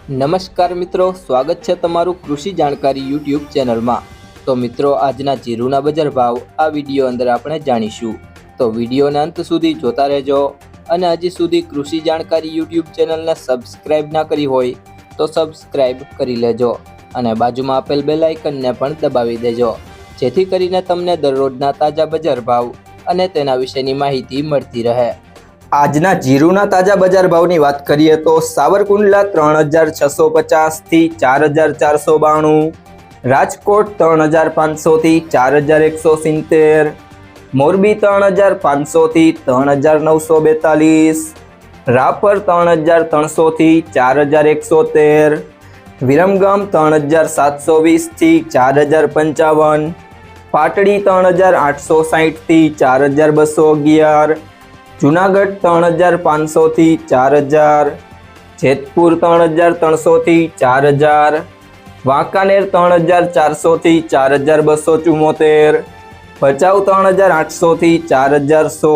નમસ્કાર મિત્રો, સ્વાગત છે તમારું કૃષિ જાણકારી યુટ્યુબ ચેનલમાં। તો મિત્રો, આજના જીરુના બજાર ભાવ આ વિડીયો અંદર આપણે જાણીશું, તો વિડીયોના અંત સુધી જોતા રહેજો। અને હજી સુધી કૃષિ જાણકારી યુટ્યુબ ચેનલને સબસ્ક્રાઇબ ના કરી હોય તો સબસ્ક્રાઇબ કરી લેજો અને બાજુમાં આપેલ બેલ આઇકનને પણ દબાવી દેજો, જેથી કરીને તમને દરરોજના તાજા બજાર ભાવ અને તેના વિશેની માહિતી મળતી રહે। આજના જીરુના તાજા બજાર ભાવની વાત કરીએ તો સાવરકુંડલા 3650 થી 4492, રાજકોટ 3500 થી 4170, મોરબી 3500 થી 3942, રાપર 3300 થી 4113, વિરમગામ 3720 થી 4055, પાટડી 3860 થી 4211, જુનાગઢ 3500 થી 4000, જેતપુર 3300 થી 4000, વાંકાનેર 3400 થી 4274, ભચાઉ 3800 થી 4100,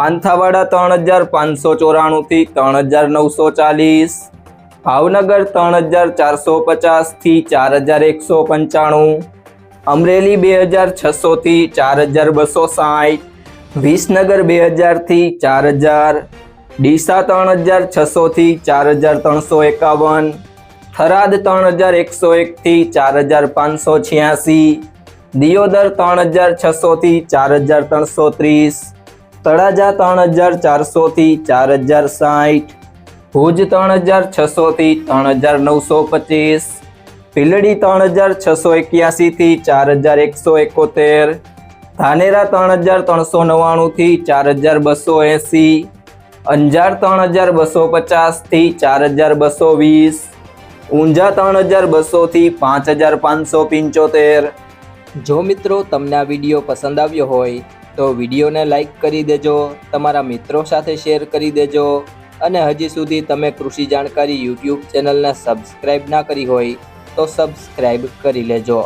પાંથાવાડા 3594 થી 3940, ભાવનગર 3450 થી 4195, અમરેલી 2600 થી 4260, વિસનગર 2000 થી 4000, ડીસા 3600 થી 4351, થરાદ 3101 થી 4586, દિયોદર 3600 થી 4330, તળાજા 3400 થી 4060, ભુજ 3600 થી 3925, ભીલડી 3681 થી 4171, ધાનેરા 3399 થી 4280, અંજાર 3250 થી 4220, ઊંઝા 3200 થી 5575। જો મિત્રો તમને આ વિડીયો પસંદ આવ્યો હોય તો વિડીયોને લાઈક કરી દેજો, તમારા મિત્રો સાથે શેર કરી દેજો અને હજી સુધી તમે કૃષિ જાણકારી યુટ્યુબ ચેનલને સબસ્ક્રાઇબ ના કરી હોય તો સબસ્ક્રાઇબ કરી લેજો।